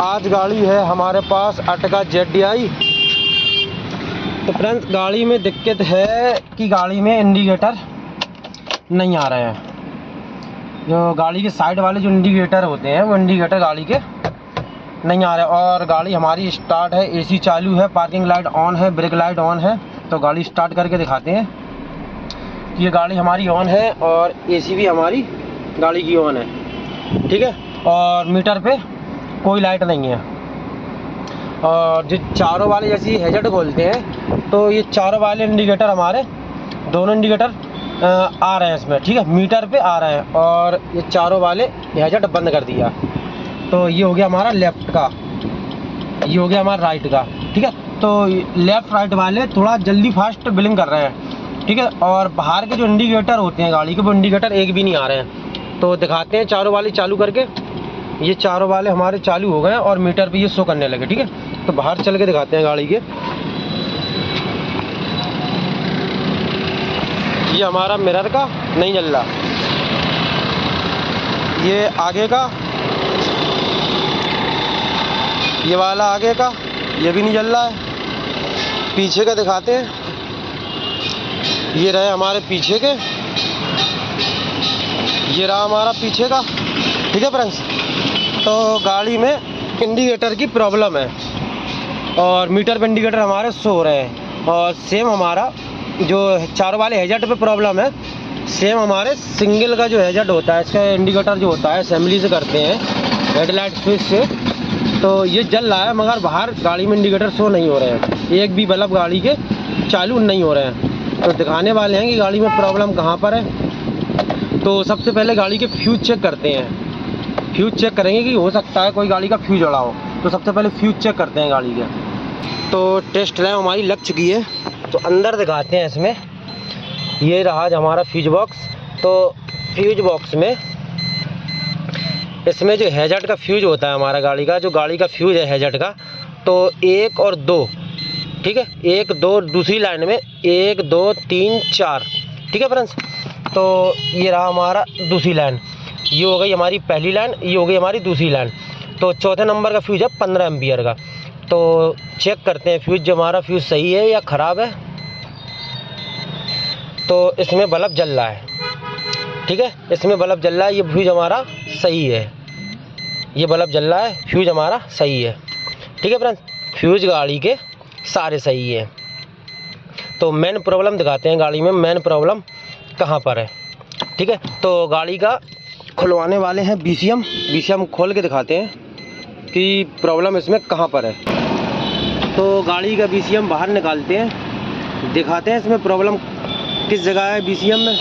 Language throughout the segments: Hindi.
आज गाड़ी है हमारे पास अर्टिगा ZDI। तो फ्रेंड्स गाड़ी में दिक्कत है कि गाड़ी में इंडिकेटर नहीं आ रहे हैं। जो गाड़ी के साइड वाले जो इंडिकेटर होते हैं वो इंडिकेटर गाड़ी के नहीं आ रहे। और गाड़ी हमारी स्टार्ट है, AC चालू है, पार्किंग लाइट ऑन है, ब्रेक लाइट ऑन है। तो गाड़ी स्टार्ट करके दिखाते हैं कि ये गाड़ी हमारी ऑन है और AC भी हमारी गाड़ी की ऑन है, ठीक है। और मीटर पे कोई लाइट नहीं है। और जो चारों वाले जैसी हैजर्ड बोलते हैं, तो ये चारों वाले इंडिकेटर हमारे दोनों इंडिकेटर आ रहे हैं इसमें, ठीक है, मीटर पे आ रहे हैं। और ये चारों वाले हैजर्ड बंद कर दिया। तो ये हो गया हमारा लेफ़्ट का, ये हो गया हमारा राइट का, ठीक है। तो लेफ़्ट राइट वाले थोड़ा जल्दी फास्ट बिलिंग कर रहे हैं, ठीक है। और बाहर के जो इंडिकेटर होते हैं गाड़ी के, वो इंडिकेटर एक भी नहीं आ रहे हैं। तो दिखाते हैं चारों वाले चालू करके। ये चारों वाले हमारे चालू हो गए और मीटर पे ये शो करने लगे, ठीक है। तो बाहर चल के दिखाते हैं गाड़ी के। ये हमारा मिरर का नहीं जल रहा, ये आगे का, ये वाला आगे का, ये भी नहीं जल रहा है। पीछे का दिखाते हैं, ये रहे हमारे पीछे के, ये रहा हमारा पीछे का, ठीक है फ्रेंड्स। तो गाड़ी में इंडिकेटर की प्रॉब्लम है और मीटर पे इंडिकेटर हमारे शो हो रहे हैं। और सेम हमारा जो चारों वाले हैजर्ड पे प्रॉब्लम है, सेम हमारे सिंगल का जो हैजर्ड होता है, इसका इंडिकेटर जो होता है असेंबली से करते हैं हेडलाइट स्विच से, तो ये जल रहा है मगर बाहर गाड़ी में इंडिकेटर शो नहीं हो रहे हैं। एक भी बल्ब गाड़ी के चालू नहीं हो रहे हैं। तो दिखाने वाले हैं कि गाड़ी में प्रॉब्लम कहाँ पर है। तो सबसे पहले गाड़ी के फ्यूज चेक करते हैं। फ्यूज चेक करेंगे कि हो सकता है कोई गाड़ी का फ्यूज जला हो। तो सबसे पहले फ्यूज चेक करते हैं गाड़ी के। तो टेस्ट लैंप हमारी लग चुकी है, तो अंदर दिखाते हैं इसमें। ये रहा हमारा फ्यूज बॉक्स। तो फ्यूज बॉक्स में इसमें जो हैजर्ड का फ्यूज होता है हमारा गाड़ी का, जो गाड़ी का फ्यूज है हैजर्ड का, तो 1 और 2, ठीक है, 1 2 दूसरी लाइन में 1 2 3 4, ठीक है फ्रेंड्स। तो ये रहा हमारा दूसरी लाइन, ये हो गई हमारी पहली लाइन, ये हो गई हमारी दूसरी लाइन। तो चौथे नंबर का फ्यूज है 15 एम्पियर का। तो चेक करते हैं फ्यूज, जो हमारा फ्यूज सही है या ख़राब है। तो इसमें बल्ब जल रहा है, ठीक है, इसमें बल्ब जल रहा है, ये फ्यूज हमारा सही है, ये बल्ब जल रहा है, फ्यूज हमारा सही है, ठीक है फ्रेंड्स। फ्यूज गाड़ी के सारे सही है। तो मेन प्रॉब्लम दिखाते हैं गाड़ी में, मेन प्रॉब्लम कहाँ पर है, ठीक है। तो गाड़ी का खुलवाने वाले हैं BCM खोल के दिखाते हैं कि प्रॉब्लम इसमें कहाँ पर है। तो गाड़ी का BCM बाहर निकालते हैं, दिखाते हैं इसमें प्रॉब्लम किस जगह है BCM में।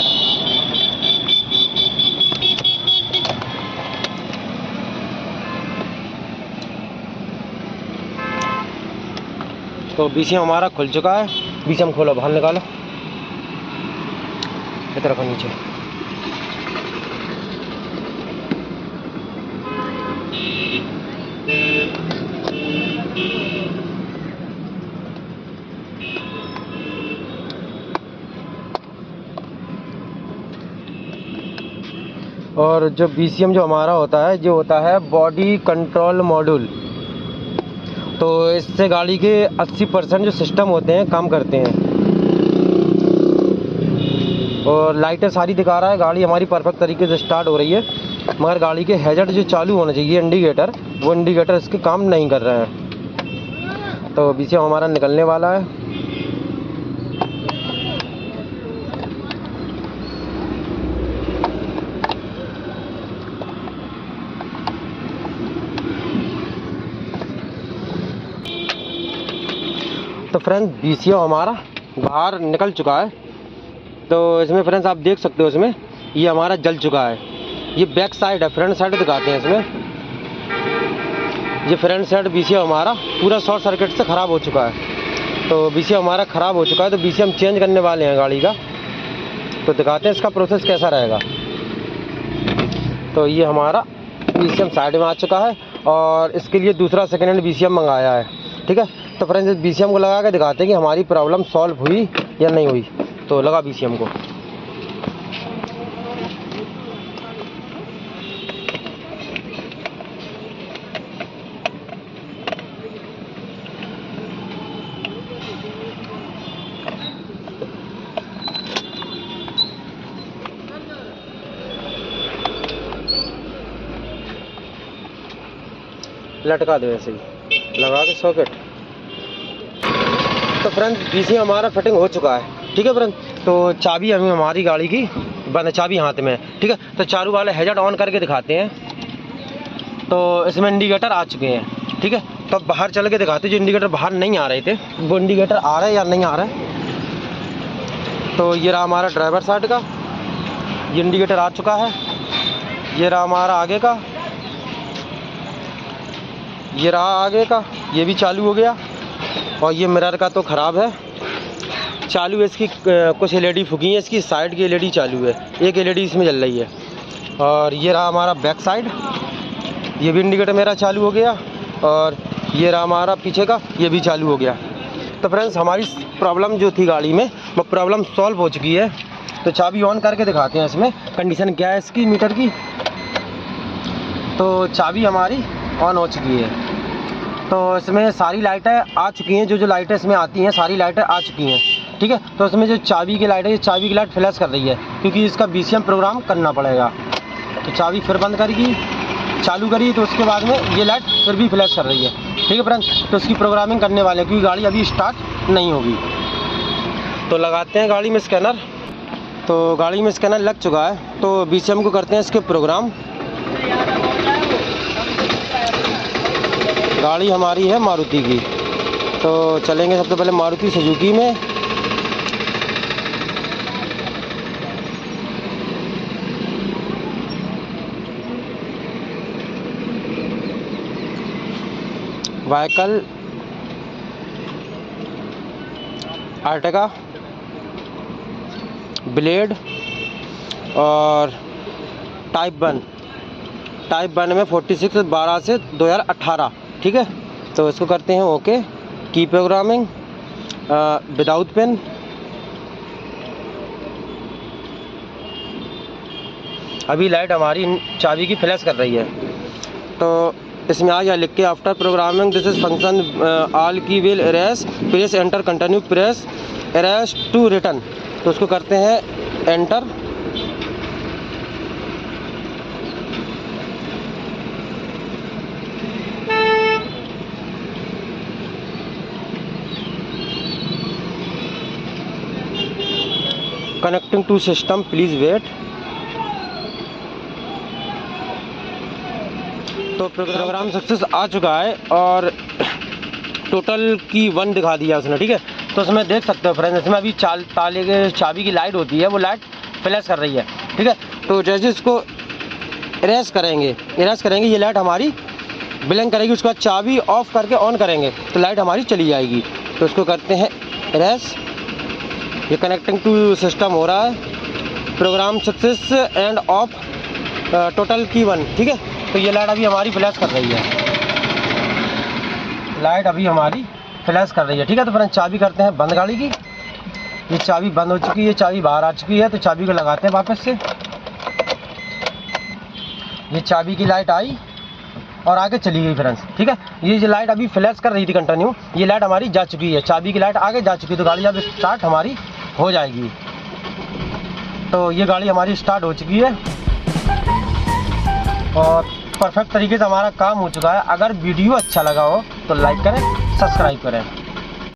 तो BCM हमारा खुल चुका है। BCM खोलो, बाहर निकालो, इधर रखो नीचे। और जो BCM जो हमारा होता है, जो होता है बॉडी कंट्रोल मॉड्यूल। तो इससे गाड़ी के 80% जो सिस्टम होते हैं काम करते हैं। और लाइटें सारी दिखा रहा है, गाड़ी हमारी परफेक्ट तरीके से स्टार्ट हो रही है, मगर गाड़ी के हैजर्ड जो चालू होना चाहिए इंडिकेटर, वो इंडिकेटर इसके काम नहीं कर रहे हैं। तो BCM हमारा निकलने वाला है। तो फ्रेंड्स BCM हमारा बाहर निकल चुका है। तो इसमें फ्रेंड्स आप देख सकते हो, इसमें ये हमारा जल चुका है। ये बैक साइड है, फ्रंट साइड दिखाते हैं इसमें। ये फ्रंट साइड BCM हमारा पूरा शॉर्ट सर्किट से ख़राब हो चुका है। तो BCM हमारा ख़राब हो चुका है, तो BCM चेंज करने वाले हैं गाड़ी का। तो दिखाते हैं इसका प्रोसेस कैसा रहेगा। तो ये हमारा BCM साइड में आ चुका है और इसके लिए दूसरा सेकेंड हैंड BCM मंगाया है, ठीक है। तो फ्रेंड्स BCM को लगा के दिखाते हैं कि हमारी प्रॉब्लम सॉल्व हुई या नहीं हुई। तो लगा BCM को। लटका दो ऐसे ही लगा के सॉकेट। तो फ्रेंड्स पीसी हमारा फिटिंग हो चुका है, ठीक है फ्रेंड्स। तो चाबी अभी हमारी गाड़ी की बंद, चाबी हाथ में है, ठीक है। तो चारों वाले हैजर्ड ऑन करके दिखाते हैं। तो इसमें इंडिकेटर आ चुके हैं, ठीक है। तो अब बाहर चल के दिखाते हैं, जो इंडिकेटर बाहर नहीं आ रहे थे वो इंडिकेटर आ रहे हैं या नहीं आ रहे हैं। तो ये रहा हमारा ड्राइवर साइड का, ये इंडिकेटर आ चुका है। ये रहा हमारा आगे का, ये रहा आगे का, ये भी चालू हो गया। और ये मिरर का तो ख़राब है, चालू है इसकी कुछ एलईडी फूकी है, इसकी साइड की एलईडी चालू है, एक एलईडी इसमें जल रही है। और ये रहा हमारा बैक साइड, ये भी इंडिकेटर मेरा चालू हो गया। और ये रहा हमारा पीछे का, ये भी चालू हो गया। तो फ्रेंड्स हमारी प्रॉब्लम जो थी गाड़ी में वो प्रॉब्लम सॉल्व हो चुकी है। तो चाबी ऑन करके दिखाते हैं इसमें कंडीशन क्या है इसकी मीटर की। तो चाबी हमारी ऑन हो चुकी है। तो इसमें सारी लाइटें आ चुकी हैं, जो लाइटें इसमें आती हैं सारी लाइटें आ चुकी हैं, ठीक है। तो इसमें जो चाबी की लाइट है, ये चाबी की लाइट फ्लैश कर रही है क्योंकि इसका BCM प्रोग्राम करना पड़ेगा। तो चाबी फिर बंद करेगी, चालू करी तो उसके बाद में ये लाइट फिर भी फ्लैश कर रही है, ठीक है फ्रेंड्स। तो इसकी प्रोग्रामिंग करने वाले हैं क्योंकि गाड़ी अभी स्टार्ट नहीं होगी। तो लगाते हैं गाड़ी में स्कैनर। तो गाड़ी में स्कैनर लग चुका है। तो BCM को करते हैं इसके प्रोग्राम। गाड़ी हमारी है मारुति की, तो चलेंगे सबसे पहले मारुति सुजुकी में। व्हीकल आर्टिका, ब्लेड और टाइप 1 में 46/12 से 2018, ठीक है। तो इसको करते हैं ओके। की प्रोग्रामिंग विदाउट पेन। अभी लाइट हमारी चाबी की फ्लैश कर रही है। तो इसमें आ गया लिख के after programming this is function all key will erase, press enter, continue press erase to return. तो उसको करते हैं enter. Connecting to system please wait. तो प्रोग्राम सक्सेस आ चुका है और टोटल की 1 दिखा दिया उसने, ठीक है। तो उसमें देख सकते हो फ्रेंड्स, इसमें अभी ताले के चाबी की लाइट होती है, वो लाइट फ्लैश कर रही है, ठीक है। तो जैसे इसको इरेज करेंगे ये लाइट हमारी ब्लिंक करेगी। उसके बाद चाबी ऑफ करके ऑन करेंगे तो लाइट हमारी चली जाएगी। तो इसको करते हैं इरेज। ये कनेक्टिंग टू सिस्टम हो रहा है। Program success end of total की 1, ठीक है। तो ये लाइट अभी हमारी फ्लैश कर रही है, लाइट अभी हमारी फ्लैश कर रही है, ठीक है। तो फ्रेंड्स चाबी करते हैं बंद गाड़ी की। ये चाबी बंद हो चुकी है, चाबी बाहर आ चुकी है। तो चाबी को लगाते हैं वापस से। ये चाबी की लाइट आई और आगे चली गई फ्रेंड्स, ठीक है। ये जो लाइट अभी फ्लैश कर रही थी कंटिन्यू, ये लाइट हमारी जा चुकी है, चाबी की लाइट आगे जा चुकी है। तो गाड़ी अब स्टार्ट हमारी हो जाएगी। तो ये गाड़ी हमारी स्टार्ट हो चुकी है और परफेक्ट तरीके से हमारा काम हो चुका है। अगर वीडियो अच्छा लगा हो तो लाइक करें, सब्सक्राइब करें।